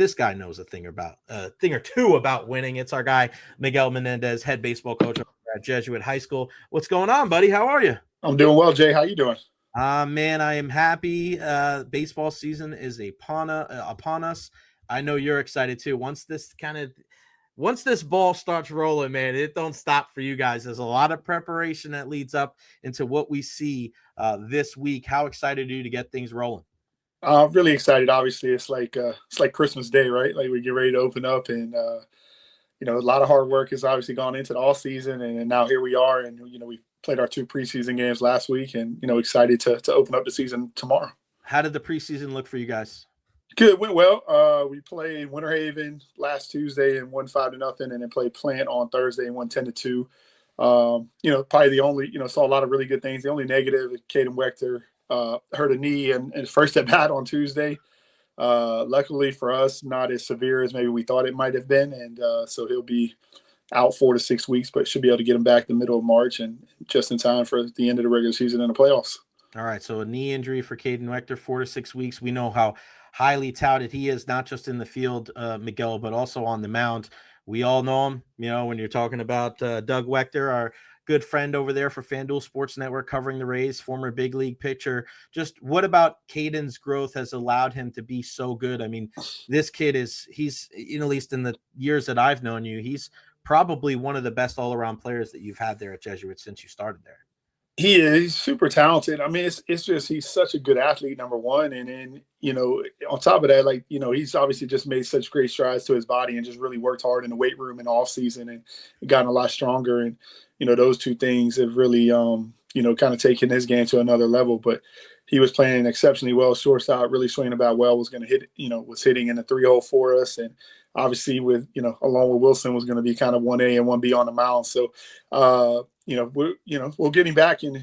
this guy knows a thing or two about winning. It's our guy, Miguel Menendez, head baseball coach at Jesuit High School. What's going on, buddy? How are you? I'm doing well, Jay. How you doing? Man, I am happy. Baseball season is upon us. I know you're excited too. Once this ball starts rolling, man, it don't stop for you guys. There's a lot of preparation that leads up into what we see this week. How excited are you to get things rolling? Really excited. Obviously, it's like Christmas Day, right? Like we get ready to open up, and a lot of hard work has obviously gone into the all season, and now here we are, and we played our 2 preseason games last week, and excited to open up the season tomorrow. How did the preseason look for you guys? Good, went well. We played Winter Haven last Tuesday and won 5-0, and then played Plant on Thursday and won 10-2. Probably the only saw a lot of really good things. The only negative is Kaden Waechter hurt a knee and first at bat on Tuesday. Luckily for us, not as severe as maybe we thought it might have been, and so he'll be out 4 to 6 weeks, but should be able to get him back the middle of March and just in time for the end of the regular season and the playoffs. All right, so a knee injury for Kaden Waechter, 4 to 6 weeks. We know how highly touted he is, not just in the field, Miguel, but also on the mound. We all know him, when you're talking about Doug Waechter, our good friend over there for FanDuel Sports Network covering the Rays, former big league pitcher. Just what about Kaden's growth has allowed him to be so good? I mean, this kid he's at least in the years that I've known you, he's probably one of the best all-around players that you've had there at Jesuit since you started there. He's super talented. I mean, it's just he's such a good athlete, number one. And then, on top of that, he's obviously just made such great strides to his body and just really worked hard in the weight room in the off season and gotten a lot stronger. And, those two things have really, kind of taken his game to another level. But he was playing exceptionally well, shortstop, really swinging about well, was going to hit, was hitting in the 3-hole for us. And obviously with, along with Wilson was going to be kind of 1A and 1B on the mound. So, we'll get him back, and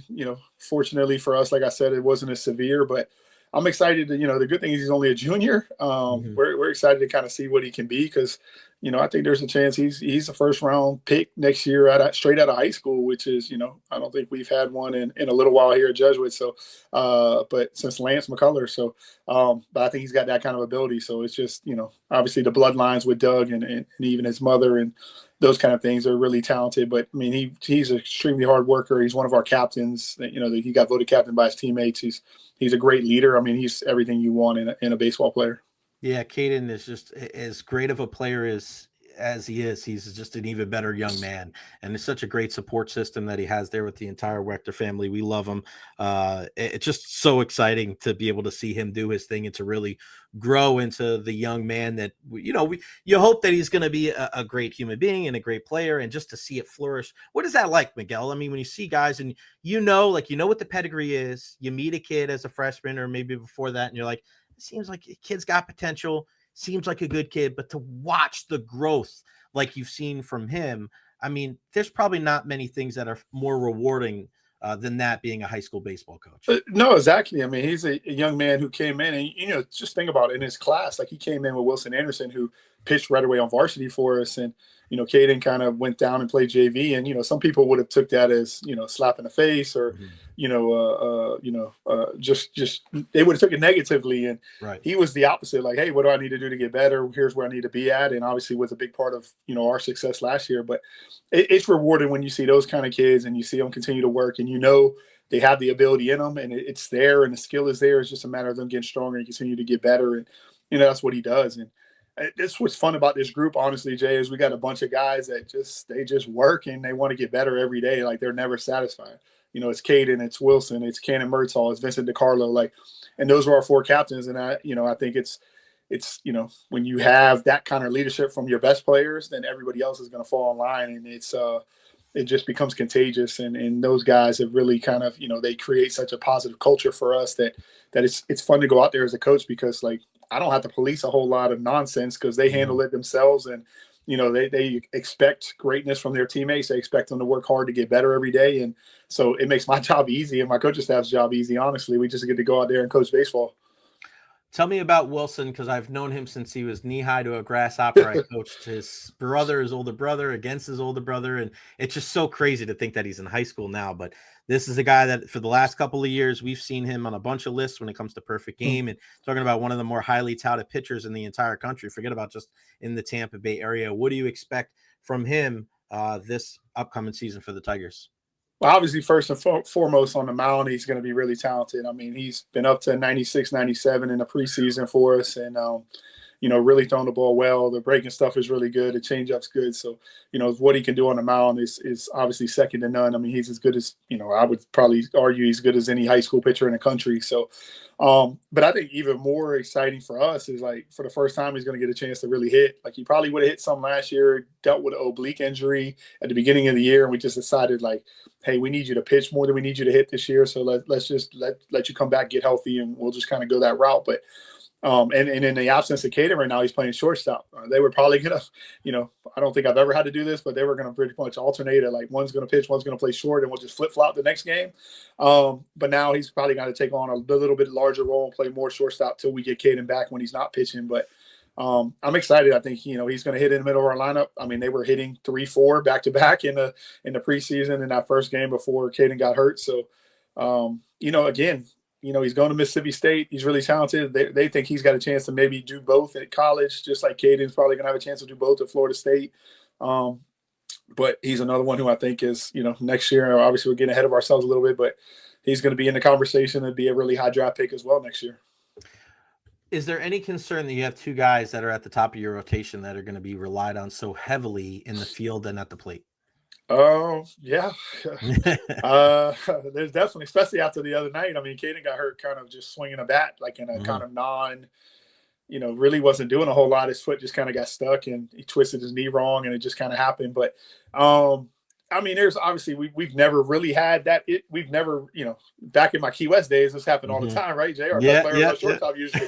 fortunately for us, like I said, it wasn't as severe. But I'm excited to, the good thing is he's only a junior. We're excited to kind of see what he can be because, I think there's a chance he's a first round pick next year straight out of high school, which is, I don't think we've had one in a little while here at Jesuit. So, but since Lance McCullers, so, but I think he's got that kind of ability. So it's just, obviously the bloodlines with Doug and even his mother and those kind of things are really talented. But I mean, he's an extremely hard worker. He's one of our captains. He got voted captain by his teammates. He's a great leader. I mean, he's everything you want in a baseball player. Yeah, Kaden is just as great of a player as he is. He's just an even better young man, and it's such a great support system that he has there with the entire Waechter family. We love him. It's just so exciting to be able to see him do his thing and to really grow into the young man that you hope that he's going to be a great human being and a great player, and just to see it flourish. What is that like, Miguel? I mean, when you see guys and what the pedigree is, you meet a kid as a freshman or maybe before that, and you're like, it seems like a kid's got potential, seems like a good kid, but to watch the growth like you've seen from him, I mean, there's probably not many things that are more rewarding than that, being a high school baseball coach. No, exactly. I mean, he's a young man who came in and, just think about it in his class. Like he came in with Wilson Andersen, who pitched right away on varsity for us. And, Kaden kind of went down and played JV. And, some people would have took that as, slap in the face or, just they would have took it negatively. And right. He was the opposite. Like, hey, what do I need to do to get better? Here's where I need to be at. And obviously was a big part of, our success last year. But it's rewarding when you see those kind of kids and you see them continue to work and, they have the ability in them and it's there and the skill is there. It's just a matter of them getting stronger and continue to get better. And, that's what he does. And that's what's fun about this group, honestly, Jay, is we got a bunch of guys that they just work and they want to get better every day. Like they're never satisfied. It's Kaden, it's Wilson, it's Cannon Murtaugh, it's Vincent DiCarlo, and those are our 4 captains. And I think it's when you have that kind of leadership from your best players, then everybody else is going to fall in line, and it just becomes contagious. And those guys have really kind of, they create such a positive culture for us that it's fun to go out there as a coach because I don't have to police a whole lot of nonsense because they handle it themselves. And, they expect greatness from their teammates. They expect them to work hard to get better every day. And so it makes my job easy and my coaching staff's job easy. Honestly, we just get to go out there and coach baseball. Tell me about Wilson, because I've known him since he was knee high to a grasshopper. I coached his brother, his older brother, against his older brother, and it's just so crazy to think that he's in high school now. But this is a guy that for the last couple of years, we've seen him on a bunch of lists when it comes to perfect game, and talking about one of the more highly touted pitchers in the entire country. Forget about just in the Tampa Bay area. What do you expect from him this upcoming season for the Tigers? Well, obviously, first and foremost on the mound, he's going to be really talented. I mean, he's been up to 96, 97 in the preseason for us, and really throwing the ball well. The breaking stuff is really good. The changeup's good. So, what he can do on the mound is obviously second to none. I mean, he's as good as, I would probably argue he's as good as any high school pitcher in the country. So, but I think even more exciting for us is like for the first time he's going to get a chance to really hit. Like he probably would have hit some last year, dealt with an oblique injury at the beginning of the year, and we just decided like, hey, we need you to pitch more than we need you to hit this year. So let's just let you come back, get healthy, and we'll just kind of go that route. But and in the absence of Kaden right now, he's playing shortstop. They were probably gonna, I don't think I've ever had to do this, but they were gonna pretty much alternate it. Like one's gonna pitch, one's gonna play short, and we'll just flip flop the next game. But now he's probably got to take on a little bit larger role and play more shortstop till we get Kaden back when he's not pitching. But I'm excited. I think he's going to hit in the middle of our lineup. I mean, they were hitting 3-4 back to back in the preseason in that first game before Kaden got hurt. So, again, he's going to Mississippi State. He's really talented. They think he's got a chance to maybe do both at college, just like Kaden's probably going to have a chance to do both at Florida State. But he's another one who I think is, next year, obviously we're getting ahead of ourselves a little bit, but he's going to be in the conversation and be a really high draft pick as well next year. Is there any concern that you have two guys that are at the top of your rotation that are going to be relied on so heavily in the field and at the plate? Oh, yeah. There's definitely, especially after the other night. I mean, Kaden got hurt kind of just swinging a bat, like in a kind of really wasn't doing a whole lot. His foot just kind of got stuck and he twisted his knee wrong and it just kind of happened. But, I mean, there's obviously we've never really had that. We've never, back in my Key West days, this happened all the time, right? Jay, our best player was shortstop usually.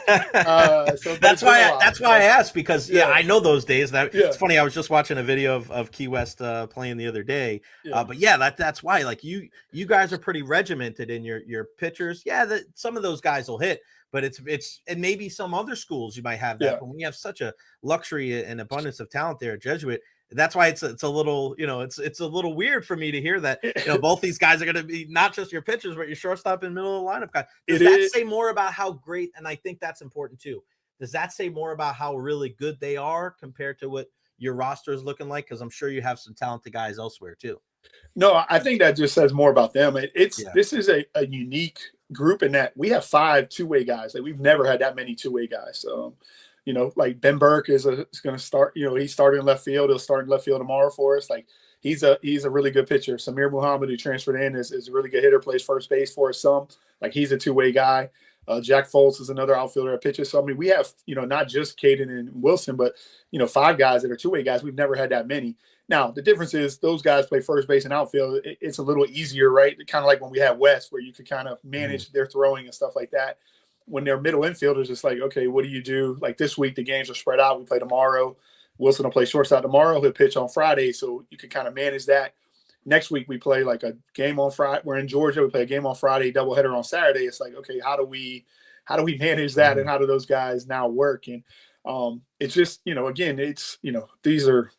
So that's why I asked, because I know those days. It's funny. I was just watching a video of Key West playing the other day. But that's why. Like you guys are pretty regimented in your pitchers. Yeah, some of those guys will hit, but it's and maybe some other schools you might have that. But when we have such a luxury and abundance of talent there at Jesuit. That's why it's a little, it's a little weird for me to hear that, both these guys are going to be not just your pitchers, but your shortstop in the middle of the lineup guy. Does that say more about how great, and I think that's important too, does that say more about how really good they are compared to what your roster is looking like? Because I'm sure you have some talented guys elsewhere too. No, I think that just says more about them. This is a unique group in that we have 5 two-way guys. Like we've never had that many two-way guys. Like Ben Burke is going to start. He started in left field. He'll start in left field tomorrow for us. Like he's a really good pitcher. Samir Muhammad, who transferred in, is a really good hitter. Plays first base for us. Like he's a two-way guy. Jack Foltz is another outfielder at pitcher. So I mean, we have not just Kaden and Wilson, but 5 guys that are two-way guys. We've never had that many. Now the difference is those guys play first base and outfield. It's a little easier, right? Kind of like when we had West, where you could kind of manage their throwing and stuff like that. When they're middle infielders, it's like, okay, what do you do? Like this week, the games are spread out. We play tomorrow. Wilson will play shortstop tomorrow. He'll pitch on Friday. So you can kind of manage that. Next week, we play like a game on Friday. We're in Georgia. We play a game on Friday, doubleheader on Saturday. It's like, okay, how do we manage that? And how do those guys now work? And it's just, again, it's, these are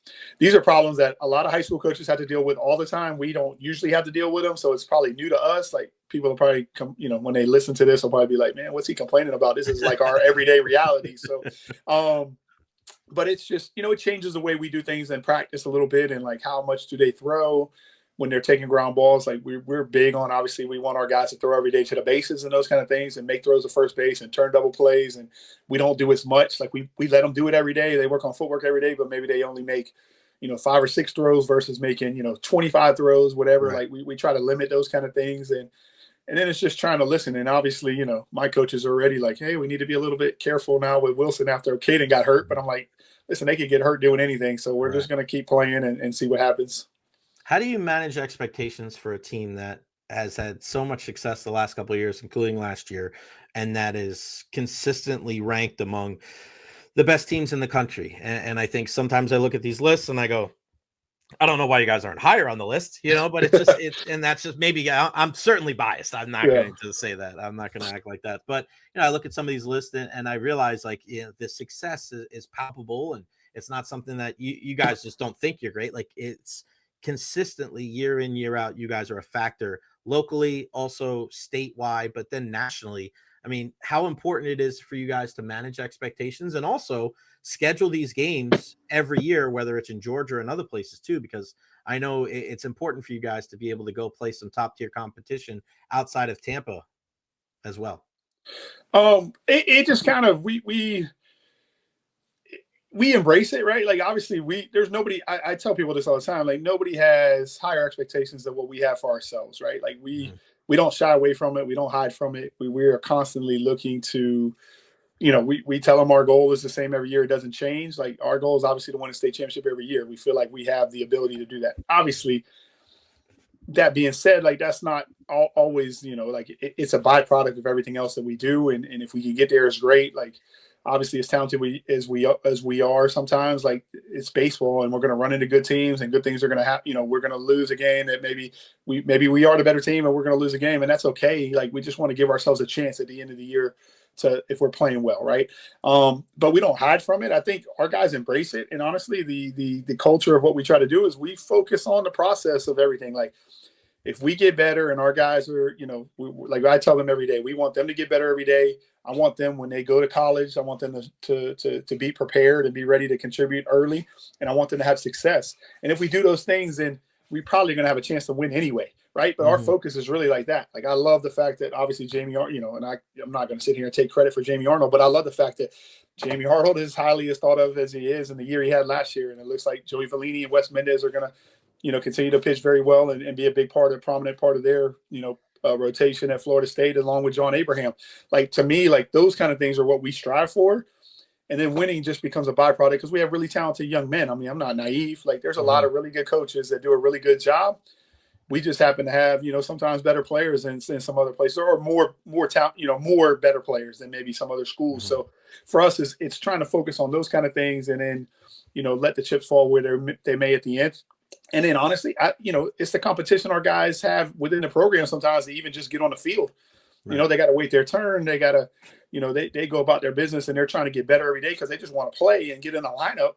problems that a lot of high school coaches have to deal with all the time. We don't usually have to deal with them. So it's probably new to us. Like people will probably come, when they listen to this, will probably be like, man, what's he complaining about? This is like our everyday reality. So, but it's just, it changes the way we do things in practice a little bit. And like, how much do they throw when they're taking ground balls? Like we're big on, obviously we want our guys to throw every day to the bases and those kind of things and make throws to first base and turn double plays. And we don't do as much. Like we let them do it every day. They work on footwork every day, but maybe they only make, 5 or 6 throws versus making, 25 throws, whatever. Right. Like we try to limit those kind of things. And then it's just trying to listen. And obviously, my coaches are already like, hey, we need to be a little bit careful now with Wilson after Kaden got hurt. But I'm like, listen, they could get hurt doing anything. So we're just going to keep playing and see what happens. How do you manage expectations for a team that has had so much success the last couple of years, including last year, and that is consistently ranked among the best teams in the country? And I think sometimes I look at these lists and I go, I don't know why you guys aren't higher on the list, but it's just and that's just maybe I'm certainly biased. I'm not going to say that. I'm not going to act like that. But I look at some of these lists and I realize like the success is palpable, and it's not something that you guys just don't think you're great. Like it's consistently year in, year out, you guys are a factor locally, also statewide, but then nationally. I mean, how important it is for you guys to manage expectations and also schedule these games every year, whether it's in Georgia and other places too, because I know it's important for you guys to be able to go play some top tier competition outside of Tampa as well. It just kind of, we embrace it, right? Like obviously there's nobody, I tell people this all the time, like nobody has higher expectations than what we have for ourselves, right? Like we don't shy away from it. We don't hide from it. We are constantly looking to, we tell them our goal is the same every year. It doesn't change. Like our goal is obviously to win a state championship every year. We feel like we have the ability to do that. Obviously, that being said, like that's not always, like it's a byproduct of everything else that we do. And if we can get there, it's great. Like obviously as talented as we are sometimes, like it's baseball and we're going to run into good teams and good things are going to happen. We're going to lose a game that maybe we are the better team and we're going to lose a game, and that's okay. Like we just want to give ourselves a chance at the end of the year if we're playing well, right? But we don't hide from it. I think our guys embrace it. And honestly, the culture of what we try to do is we focus on the process of everything. Like if we get better and our guys are, like I tell them every day, we want them to get better every day. I want them when they go to college, I want them to be prepared and be ready to contribute early. And I want them to have success. And if we do those things, then we're probably going to have a chance to win anyway. Right. But our focus is really like that. Like, I love the fact that obviously Jamie, and I'm not going to sit here and take credit for Jamie Arnold, but I love the fact that Jamie Arnold is highly as thought of as he is in the year he had last year. And it looks like Joey Vellini and Wes Mendez are going to, continue to pitch very well and be a prominent part of their, rotation at Florida State, along with John Abraham. Like, to me, like those kind of things are what we strive for. And then winning just becomes a byproduct because we have really talented young men. I mean, I'm not naive. Like there's a lot of really good coaches that do a really good job. We just happen to have, sometimes better players in some other places, or more talent, more better players than maybe some other schools. So for us, it's trying to focus on those kind of things and then, let the chips fall where they may at the end. And then honestly, it's the competition our guys have within the program sometimes to even just get on the field. Right. They got to wait their turn. They got to, they go about their business and they're trying to get better every day because they just want to play and get in the lineup.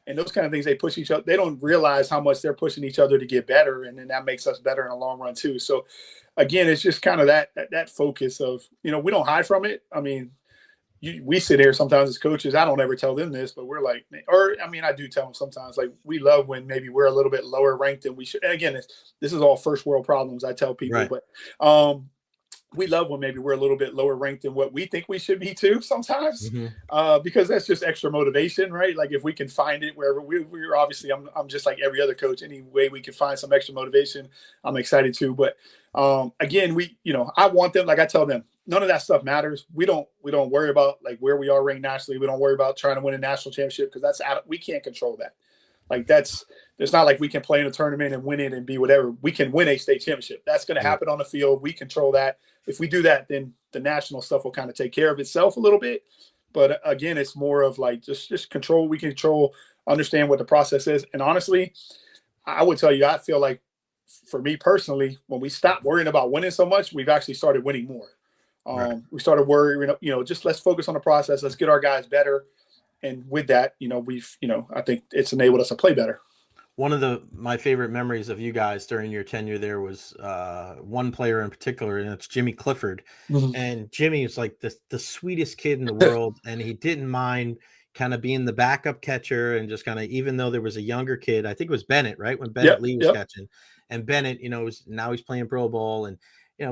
And those kind of things, they push each other. They don't realize how much they're pushing each other to get better. And then that makes us better in the long run too. So again, it's just kind of that focus of, we don't hide from it. I mean, we sit here sometimes as coaches. I don't ever tell them this, but we're like, I do tell them sometimes, like we love when maybe we're a little bit lower ranked than we should. And again, this is all first world problems. I tell people, right. But we love when maybe we're a little bit lower ranked than what we think we should be too sometimes, because that's just extra motivation, right? Like if we can find it wherever we're obviously, I'm just like every other coach. Any way we can find some extra motivation, I'm excited too. But again, I want them, like I tell them, none of that stuff matters. We don't worry about like where we are ranked nationally. We don't worry about trying to win a national championship because we can't control that. Like it's not like we can play in a tournament and win it and be whatever. We can win a state championship. That's going to happen on the field. We control that. If we do that, then the national stuff will kind of take care of itself a little bit. But again, it's more of like just control. We control, understand what the process is. And honestly, I would tell you, I feel like for me personally, when we stopped worrying about winning so much, we've actually started winning more. Right. We started worrying, just let's focus on the process. Let's get our guys better. And with that, I think it's enabled us to play better. One of my favorite memories of you guys during your tenure there was one player in particular, and it's Jimmy Clifford. Mm-hmm. And Jimmy was like the sweetest kid in the world, and he didn't mind kind of being the backup catcher and just kind of, even though there was a younger kid, I think it was Bennett, right? When Bennett Lee was catching, and Bennett, now he's playing pro ball, and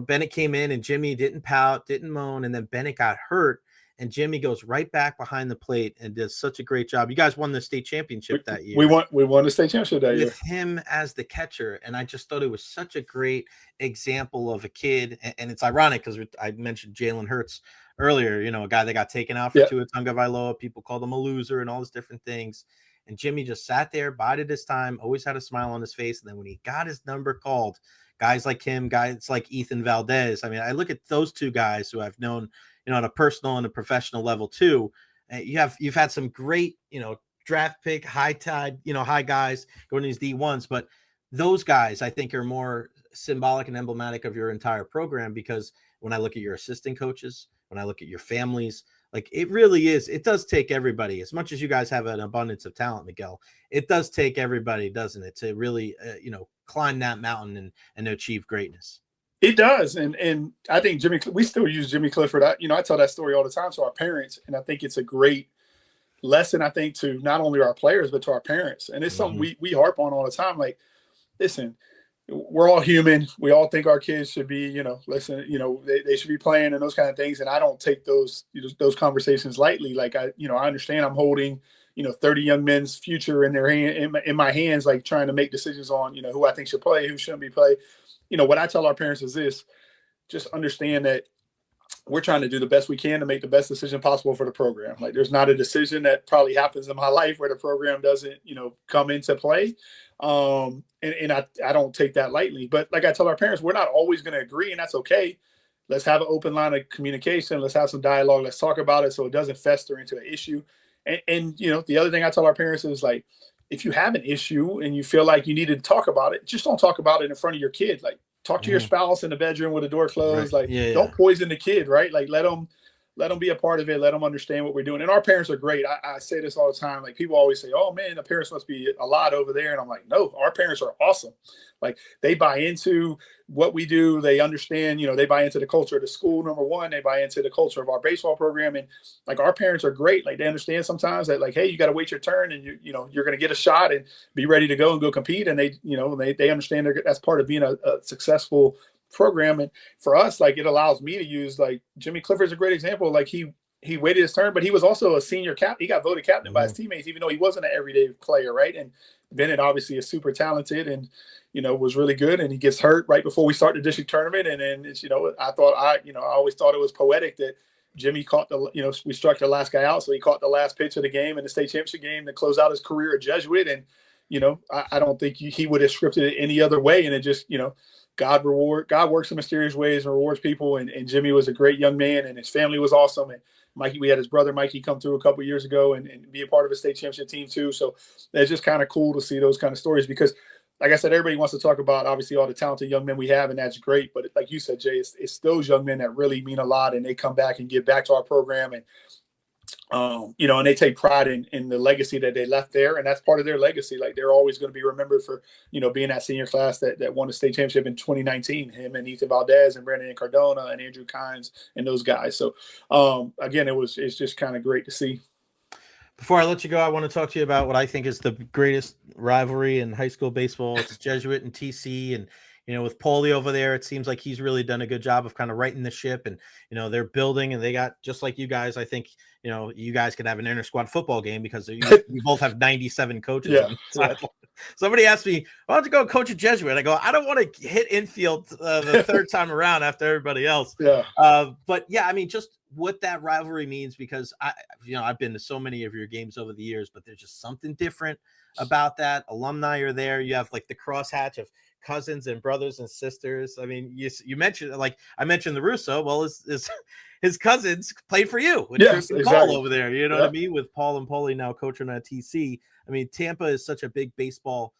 Bennett came in and Jimmy didn't pout, didn't moan, and then Bennett got hurt. And Jimmy goes right back behind the plate and does such a great job. You guys won the state championship that year. We won the state championship that year with him as the catcher. And I just thought it was such a great example of a kid. And it's ironic because I mentioned Jalen Hurts earlier, a guy that got taken out for Tua Tagovailoa. People called him a loser and all these different things. And Jimmy just sat there, bided his time, always had a smile on his face. And then when he got his number called, guys like him, guys like Ethan Valdez. I mean, I look at those two guys who I've known, on a personal and a professional level too. You've had some great, draft pick, high tide, high guys going to these D1s, but those guys I think are more symbolic and emblematic of your entire program, because when I look at your assistant coaches, when I look at your families, like it really is, it does take everybody. As much as you guys have an abundance of talent, Miguel, it does take everybody, doesn't it, to really, climb that mountain and achieve greatness. It does. And I think we still use Jimmy Clifford. I tell that story all the time to our parents, and I think it's a great lesson, I think, to not only our players, but to our parents. And it's something we harp on all the time. Like, listen, we're all human. We all think our kids should be, they should be playing and those kind of things. And I don't take those conversations lightly. Like I understand I'm holding, 30 young men's future in their hand, in my hands, like trying to make decisions on, who I think should play, who shouldn't be play. What I tell our parents is this: just understand that we're trying to do the best we can to make the best decision possible for the program. Like, there's not a decision that probably happens in my life where the program doesn't, come into play. And I don't take that lightly. But like I tell our parents, we're not always going to agree, and that's okay. Let's have an open line of communication. Let's have some dialogue. Let's talk about it so it doesn't fester into an issue. And the other thing I tell our parents is, like, if you have an issue and you feel like you need to talk about it, just don't talk about it in front of your kid. Like, talk to your spouse in the bedroom with the door closed. Right. Like, don't poison the kid, right? Like, let them be a part of it. Let them understand what we're doing. And our parents are great. I say this all the time. Like, people always say, oh man, the parents must be a lot over there. And I'm like, no, our parents are awesome. Like, they buy into what we do. They understand, they buy into the culture of the school. Number one, they buy into the culture of our baseball program. And like, our parents are great. Like, they understand sometimes that, like, hey, you got to wait your turn, and you're going to get a shot and be ready to go and go compete. And they understand that's part of being a successful program. And for us, like, it allows me to use, like, Jimmy Clifford's a great example. Like, he waited his turn, but he was also a senior captain. He got voted captain by his teammates, even though he wasn't an everyday player, right? And Bennett obviously is super talented and was really good, and he gets hurt right before we start the district tournament. And then it's, I always thought it was poetic that Jimmy caught we struck the last guy out, so he caught the last pitch of the game in the state championship game to close out his career at Jesuit. And I don't think he would have scripted it any other way. And it just God works in mysterious ways and rewards people. And Jimmy was a great young man, and his family was awesome. And Mikey, we had his brother Mikey come through a couple of years ago and be a part of a state championship team too. So it's just kind of cool to see those kind of stories, because, like I said, everybody wants to talk about obviously all the talented young men we have, and that's great. But like you said, Jay, it's those young men that really mean a lot, and they come back and give back to our program, and and they take pride in the legacy that they left there, and that's part of their legacy. Like, they're always going to be remembered for being that senior class that won the state championship in 2019. Him and Ethan Valdez and Brandon Cardona and Andrew Kynes and those guys. So again, it's just kind of great to see. Before I let you go, I want to talk to you about what I think is the greatest rivalry in high school baseball. It's Jesuit and TC, and with Paulie over there, it seems like he's really done a good job of kind of righting the ship. And they're building, and they got, just like you guys, I think you guys could have an inter-squad football game, because you both have 97 coaches. Yeah. Somebody asked me, why don't you go coach a Jesuit? I go, I don't want to hit infield the third time around after everybody else. Yeah. But yeah, I mean, just what that rivalry means, because I've been to so many of your games over the years, but there's just something different about that. Alumni are there. You have like the crosshatch of cousins and brothers and sisters. I mean, you mentioned, like I mentioned the Russo. Well, his cousins played for you with Chris and Paul over there. You know what I mean? With Paul and Paulie now coaching at TC. I mean, Tampa is such a big baseball.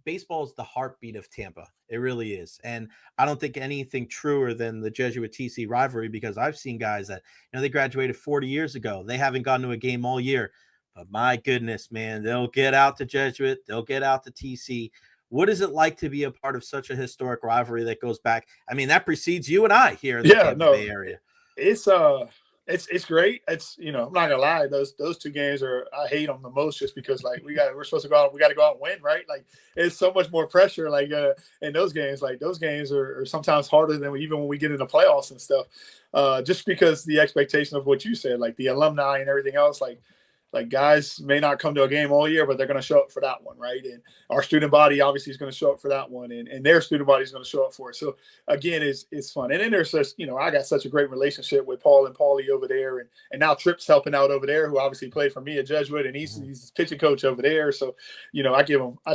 Baseball is the heartbeat of Tampa. It really is. And I don't think anything truer than the Jesuit TC rivalry, because I've seen guys that, they graduated 40 years ago. They haven't gone to a game all year, but my goodness, man, they'll get out to Jesuit. They'll get out to TC. What is it like to be a part of such a historic rivalry that goes back? I mean, that precedes you and I here in the Tampa Bay area. It's great. It's I'm not gonna lie, those two games I hate them the most, just because like we're supposed to go out, we got to go out and win, right? Like, it's so much more pressure like in those games. Like, those games are sometimes harder than even when we get into playoffs and stuff, just because the expectation of what you said, like the alumni and everything else. Like guys may not come to a game all year, but they're going to show up for that one, right? And our student body obviously is going to show up for that one, and their student body is going to show up for it. So again, it's fun. And then there's just, I got such a great relationship with Paul and Paulie over there, and now Tripp's helping out over there, who obviously played for me at Jesuit, and he's pitching coach over there. So I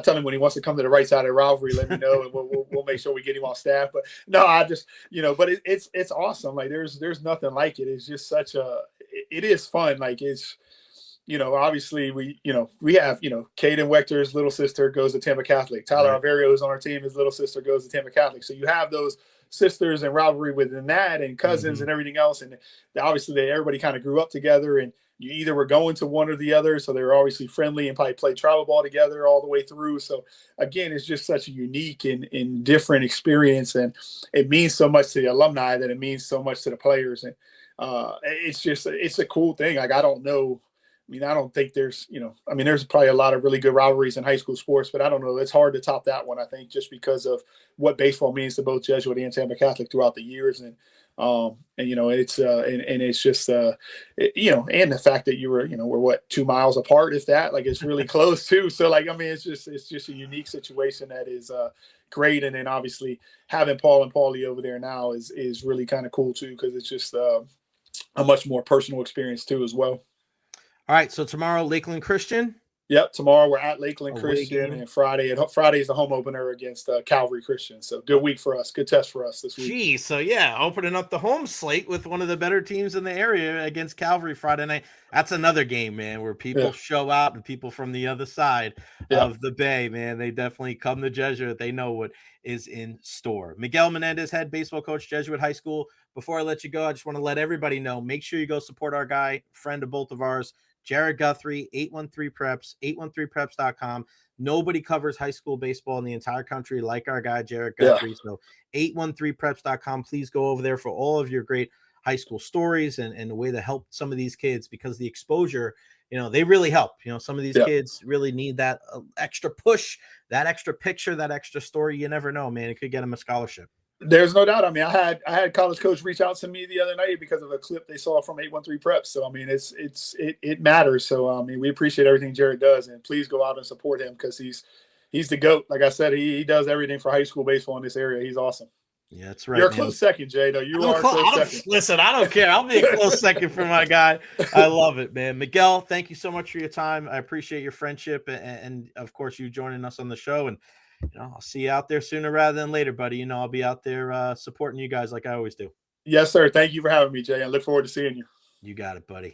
tell him when he wants to come to the right side of the rivalry, let me know, and we'll make sure we get him on staff. But no, I just but it's awesome. Like, there's nothing like it. It's just it is fun. Like, obviously we have, Kaden Waechter's little sister goes to Tampa Catholic. Tyler Alvario is on our team. His little sister goes to Tampa Catholic. So you have those sisters and rivalry within that, and cousins and everything else. And obviously everybody kind of grew up together, and you either were going to one or the other. So they were obviously friendly and probably played travel ball together all the way through. So again, it's just such a unique and different experience. And it means so much to the alumni that it means so much to the players. And it's a cool thing. Like, I don't know. I mean, I don't think there's probably a lot of really good rivalries in high school sports, but I don't know. It's hard to top that one, I think, just because of what baseball means to both Jesuit and Tampa Catholic throughout the years. And it's just, and the fact that we're what, 2 miles apart, if that, like, it's really close too. So like, I mean, it's just a unique situation that is great. And then obviously having Paul and Paulie over there now is really kind of cool too, because it's just a much more personal experience too as well. All right, so tomorrow, Lakeland Christian. Yep, tomorrow we're at Lakeland Christian, and Friday is the home opener against Calvary Christian. So good week for us, good test for us this week. Geez, so yeah, opening up the home slate with one of the better teams in the area against Calvary Friday night. That's another game, man, where people show out, and people from the other side of the Bay, man, they definitely come to Jesuit. They know what is in store. Miguel Menendez, head baseball coach, Jesuit High School. Before I let you go, I just want to let everybody know, make sure you go support our guy, friend of both of ours, Jared Guthrie, 813 Preps, 813preps.com. Nobody covers high school baseball in the entire country like our guy, Jared Guthrie. So 813preps.com. Please go over there for all of your great high school stories and the way to help some of these kids, because the exposure, they really help. Some of these kids really need that extra push, that extra picture, that extra story. You never know, man. It could get them a scholarship. There's no doubt. I mean, I had a college coach reach out to me the other night because of a clip they saw from 813 Preps. So I mean, it matters. So I mean, we appreciate everything Jared does, and please go out and support him, because he's the GOAT. Like I said, he does everything for high school baseball in this area. He's awesome. Yeah, that's right. You're a close second, Jay. Though you are a close second. Listen, I don't care. I'll be a close second for my guy. I love it, man. Miguel, thank you so much for your time. I appreciate your friendship and of course you joining us on the show. And I'll see you out there sooner rather than later, buddy. I'll be out there supporting you guys like I always do. Yes, sir. Thank you for having me, Jay. I look forward to seeing you. You got it, buddy.